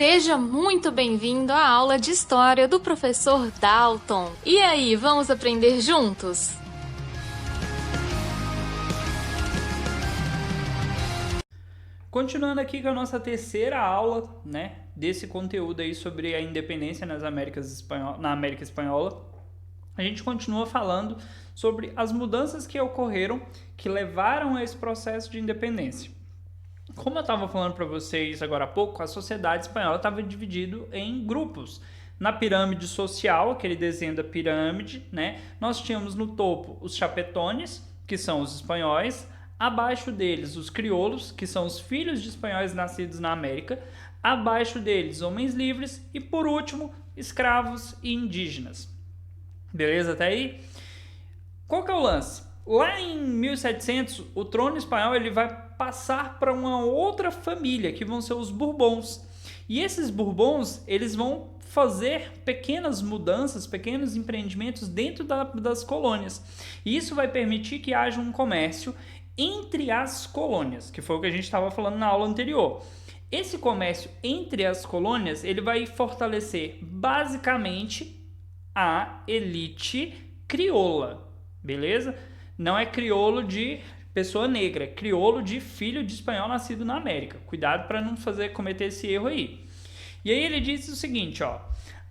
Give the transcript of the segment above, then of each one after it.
Seja muito bem-vindo à aula de História do professor Dalton. E aí, vamos aprender juntos? Continuando aqui com a nossa terceira aula, desse conteúdo aí sobre a independência na América Espanhola, a gente continua falando sobre as mudanças que ocorreram, que levaram a esse processo de independência. Como eu estava falando para vocês agora há pouco, a sociedade espanhola estava dividida em grupos. Na pirâmide social, aquele desenho da pirâmide, nós tínhamos no topo os chapetones, que são os espanhóis, abaixo deles os crioulos, que são os filhos de espanhóis nascidos na América, abaixo deles homens livres e, por último, escravos e indígenas. Beleza até aí? Qual que é o lance? Lá em 1700, o trono espanhol ele vai passar para uma outra família, que vão ser os Bourbons. E esses Bourbons, eles vão fazer pequenas mudanças, pequenos empreendimentos dentro das colônias. E isso vai permitir que haja um comércio entre as colônias, que foi o que a gente estava falando na aula anterior. Esse comércio entre as colônias, ele vai fortalecer basicamente a elite crioula, beleza? Não é crioulo de pessoa negra, é crioulo de filho de espanhol nascido na América. Cuidado para não cometer esse erro aí. E aí ele diz o seguinte,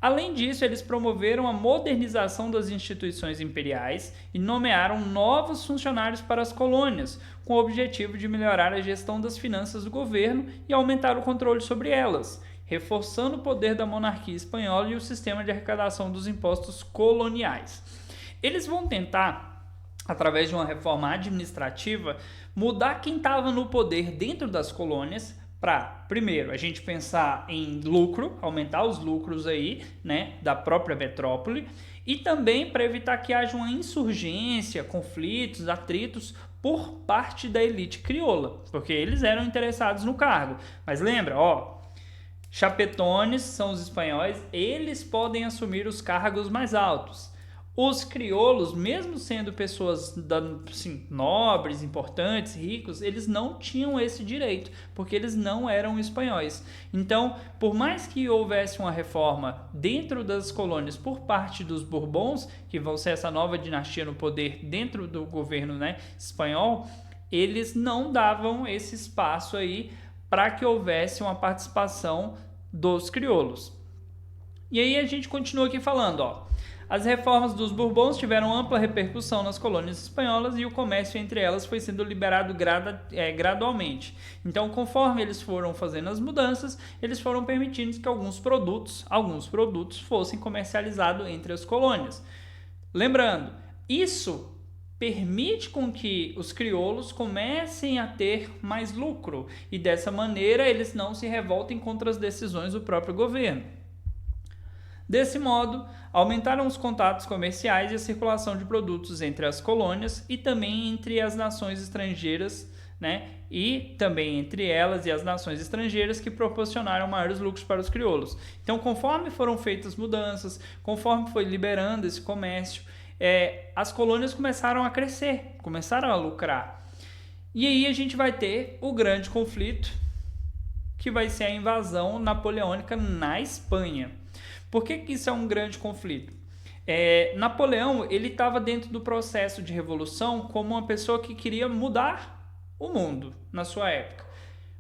além disso, eles promoveram a modernização das instituições imperiais e nomearam novos funcionários para as colônias, com o objetivo de melhorar a gestão das finanças do governo e aumentar o controle sobre elas, reforçando o poder da monarquia espanhola e o sistema de arrecadação dos impostos coloniais. Eles vão tentar, através de uma reforma administrativa, mudar quem estava no poder dentro das colônias para, primeiro, a gente pensar em lucro, aumentar os lucros aí, da própria metrópole, e também para evitar que haja uma insurgência, conflitos, atritos por parte da elite crioula, porque eles eram interessados no cargo. Mas lembra, chapetones são os espanhóis, eles podem assumir os cargos mais altos. Os crioulos, mesmo sendo pessoas nobres, importantes, ricos, eles não tinham esse direito, porque eles não eram espanhóis. Então, por mais que houvesse uma reforma dentro das colônias por parte dos Bourbons, que vão ser essa nova dinastia no poder dentro do governo espanhol, eles não davam esse espaço aí para que houvesse uma participação dos crioulos. E aí a gente continua aqui falando, as reformas dos Bourbons tiveram ampla repercussão nas colônias espanholas e o comércio entre elas foi sendo liberado gradualmente. Então, conforme eles foram fazendo as mudanças, eles foram permitindo que alguns produtos fossem comercializados entre as colônias. Lembrando, isso permite com que os crioulos comecem a ter mais lucro e dessa maneira eles não se revoltem contra as decisões do próprio governo. Desse modo, aumentaram os contatos comerciais e a circulação de produtos entre as colônias e também entre as nações estrangeiras, e também entre elas e as nações estrangeiras que proporcionaram maiores lucros para os crioulos. Então, conforme foram feitas mudanças, conforme foi liberando esse comércio, as colônias começaram a crescer, começaram a lucrar. E aí a gente vai ter o grande conflito, que vai ser a invasão napoleônica na Espanha. Por que isso é um grande conflito? Napoleão ele estava dentro do processo de revolução como uma pessoa que queria mudar o mundo na sua época.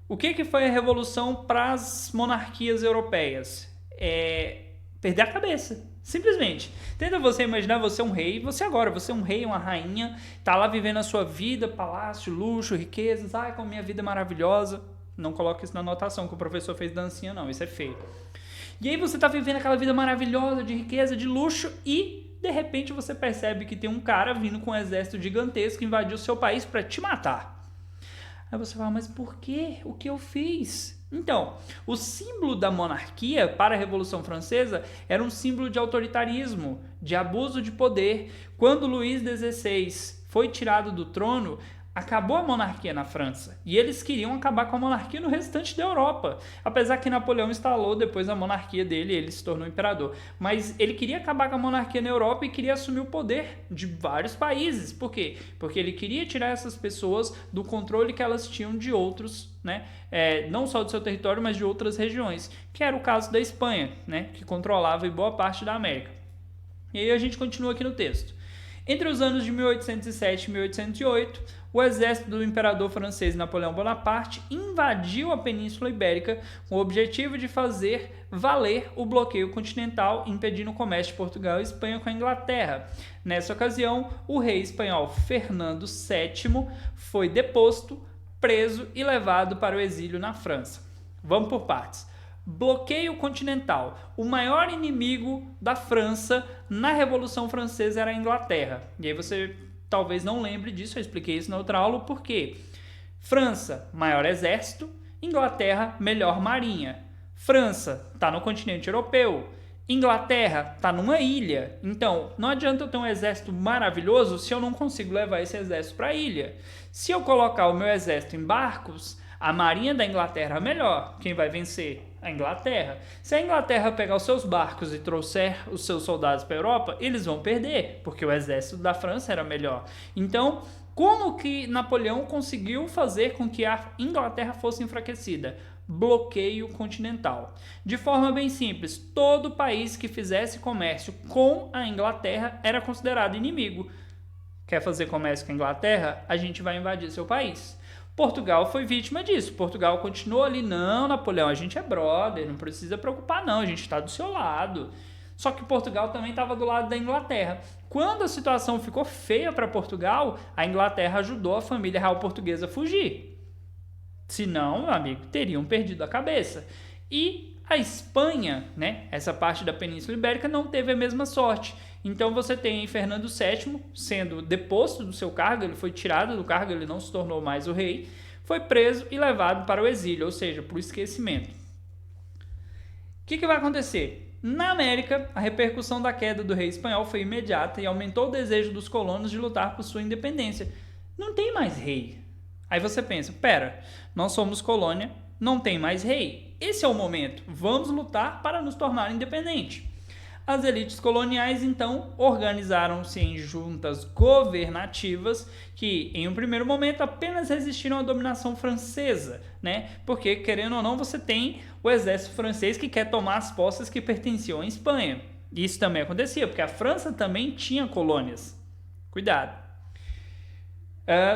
O que foi a revolução para as monarquias europeias? Perder a cabeça, simplesmente. Tenta você imaginar você um rei, você é um rei, uma rainha, tá lá vivendo a sua vida, palácio, luxo, riquezas, como minha vida é maravilhosa. Não coloque isso na anotação que o professor fez dancinha não, isso é feio. E aí você está vivendo aquela vida maravilhosa, de riqueza, de luxo e, de repente, você percebe que tem um cara vindo com um exército gigantesco invadir o seu país para te matar. Aí você fala, mas por quê? O que eu fiz? Então, o símbolo da monarquia para a Revolução Francesa era um símbolo de autoritarismo, de abuso de poder. Quando Luís XVI foi tirado do trono, acabou a monarquia na França e eles queriam acabar com a monarquia no restante da Europa. Apesar que Napoleão instalou depois a monarquia dele, ele se tornou imperador. Mas ele queria acabar com a monarquia na Europa e queria assumir o poder de vários países. Por quê? Porque ele queria tirar essas pessoas do controle que elas tinham de outros, né? Não só do seu território, mas de outras regiões. Que era o caso da Espanha, né? Que controlava boa parte da América. E aí a gente continua aqui no texto. Entre os anos de 1807 e 1808, o exército do imperador francês Napoleão Bonaparte invadiu a Península Ibérica com o objetivo de fazer valer o bloqueio continental, impedindo o comércio de Portugal e Espanha com a Inglaterra. Nessa ocasião, o rei espanhol Fernando VII foi deposto, preso e levado para o exílio na França. Vamos por partes. Bloqueio continental. O maior inimigo da França na Revolução Francesa era a Inglaterra. E aí você talvez não lembre disso, eu expliquei isso na outra aula, por quê? França, maior exército, Inglaterra, melhor marinha. França está no continente europeu, Inglaterra está numa ilha. Então, não adianta eu ter um exército maravilhoso se eu não consigo levar esse exército para a ilha. Se eu colocar o meu exército em barcos, a marinha da Inglaterra é melhor. Quem vai vencer? A Inglaterra. Se a Inglaterra pegar os seus barcos e trouxer os seus soldados para a Europa, eles vão perder, porque o exército da França era melhor. Então, como que Napoleão conseguiu fazer com que a Inglaterra fosse enfraquecida? Bloqueio continental. De forma bem simples, todo país que fizesse comércio com a Inglaterra era considerado inimigo. Quer fazer comércio com a Inglaterra? A gente vai invadir seu país. Portugal foi vítima disso. Portugal continuou ali, não, Napoleão, a gente é brother, não precisa preocupar não, a gente está do seu lado. Só que Portugal também estava do lado da Inglaterra. Quando a situação ficou feia para Portugal, a Inglaterra ajudou a família real portuguesa a fugir. Senão, meu amigo, teriam perdido a cabeça. E a Espanha, né, essa parte da Península Ibérica, não teve a mesma sorte. Então você tem Fernando VII sendo deposto do seu cargo, ele foi tirado do cargo, ele não se tornou mais o rei, foi preso e levado para o exílio, ou seja, para o esquecimento. O que vai acontecer? Na América, a repercussão da queda do rei espanhol foi imediata e aumentou o desejo dos colonos de lutar por sua independência. Não tem mais rei. Aí você pensa, pera, nós somos colônia, não tem mais rei. Esse é o momento, vamos lutar para nos tornar independentes. As elites coloniais, então, organizaram-se em juntas governativas que, em um primeiro momento, apenas resistiram à dominação francesa, né? Porque, querendo ou não, você tem o exército francês que quer tomar as posses que pertenciam à Espanha. Isso também acontecia, porque a França também tinha colônias. Cuidado.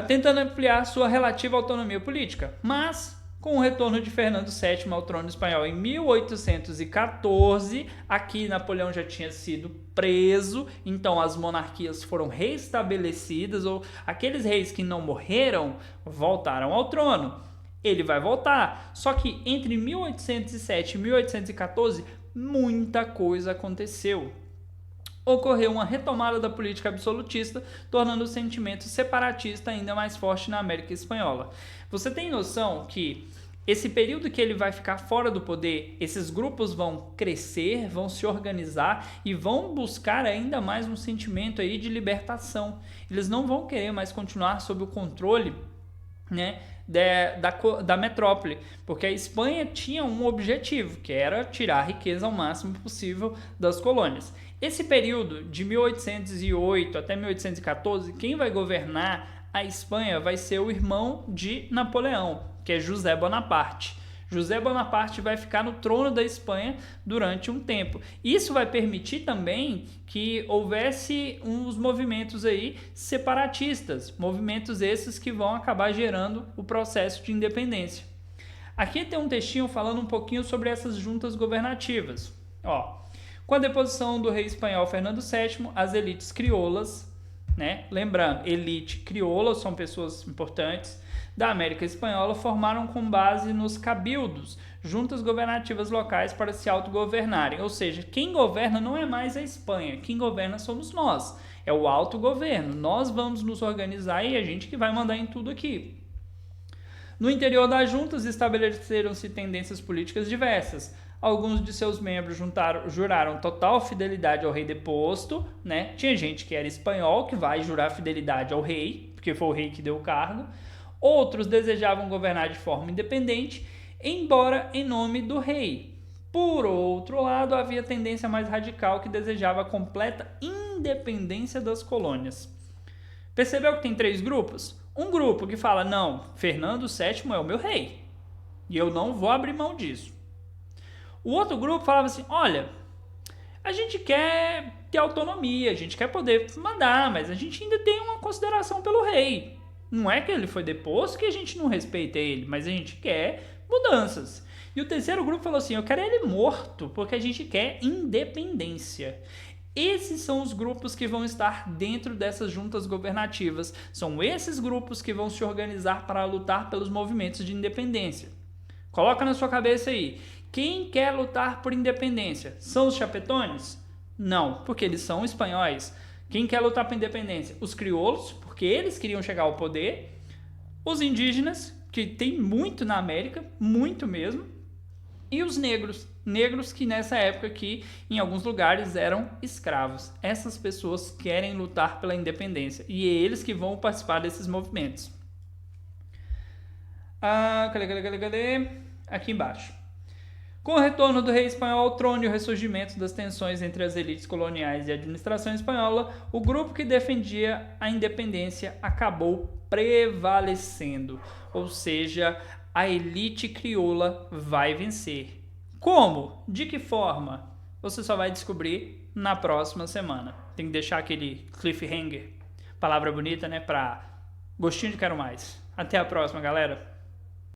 Tentando ampliar sua relativa autonomia política, mas com o retorno de Fernando VII ao trono espanhol em 1814, aqui Napoleão já tinha sido preso, então as monarquias foram restabelecidas, ou aqueles reis que não morreram voltaram ao trono. Ele vai voltar, só que entre 1807 e 1814 muita coisa aconteceu. Ocorreu uma retomada da política absolutista, tornando o sentimento separatista ainda mais forte na América Espanhola. Você tem noção que esse período que ele vai ficar fora do poder, esses grupos vão crescer, vão se organizar e vão buscar ainda mais um sentimento aí de libertação. Eles não vão querer mais continuar sob o controle, né, da metrópole, porque a Espanha tinha um objetivo, que era tirar a riqueza ao máximo possível das colônias. Esse período de 1808 até 1814, quem vai governar a Espanha vai ser o irmão de Napoleão, que é José Bonaparte. José Bonaparte vai ficar no trono da Espanha durante um tempo. Isso vai permitir também que houvesse uns movimentos aí separatistas, movimentos esses que vão acabar gerando o processo de independência. Aqui tem um textinho falando um pouquinho sobre essas juntas governativas. Com a deposição do rei espanhol Fernando VII, as elites crioulas, né? Lembrando, elite crioula são pessoas importantes da América Espanhola, formaram com base nos cabildos, juntas governativas locais para se autogovernarem. Ou seja, quem governa não é mais a Espanha, quem governa somos nós. É o autogoverno. Nós vamos nos organizar e a gente que vai mandar em tudo aqui. No interior das juntas estabeleceram-se tendências políticas diversas. Alguns de seus membros juraram total fidelidade ao rei deposto, né? Tinha gente que era espanhol, que vai jurar fidelidade ao rei, porque porque foi o rei que deu o cargo. Outros desejavam governar de forma independente, embora em nome do rei. Por outro lado, havia tendência mais radical que desejava a completa independência das colônias. Percebeu que tem 3 grupos? Um grupo que fala, não, Fernando VII é o meu rei, e eu não vou abrir mão disso. O outro grupo falava assim, olha, a gente quer ter autonomia, a gente quer poder mandar, mas a gente ainda tem uma consideração pelo rei. Não é que ele foi deposto que a gente não respeita ele, mas a gente quer mudanças. E o terceiro grupo falou assim, eu quero ele morto, porque a gente quer independência. Esses são os grupos que vão estar dentro dessas juntas governativas. São esses grupos que vão se organizar para lutar pelos movimentos de independência. Coloca na sua cabeça aí. Quem quer lutar por independência? São os chapetones? Não, porque eles são espanhóis. Quem quer lutar por independência? Os crioulos, porque eles queriam chegar ao poder. Os indígenas, que tem muito na América, muito mesmo. E os negros que nessa época aqui, em alguns lugares, eram escravos. Essas pessoas querem lutar pela independência. E é eles que vão participar desses movimentos. Cadê? Aqui embaixo. Com o retorno do rei espanhol ao trono e o ressurgimento das tensões entre as elites coloniais e a administração espanhola, o grupo que defendia a independência acabou prevalecendo. Ou seja, a elite crioula vai vencer. Como? De que forma? Você só vai descobrir na próxima semana. Tem que deixar aquele cliffhanger, palavra bonita, né? Pra gostinho de quero mais. Até a próxima, galera!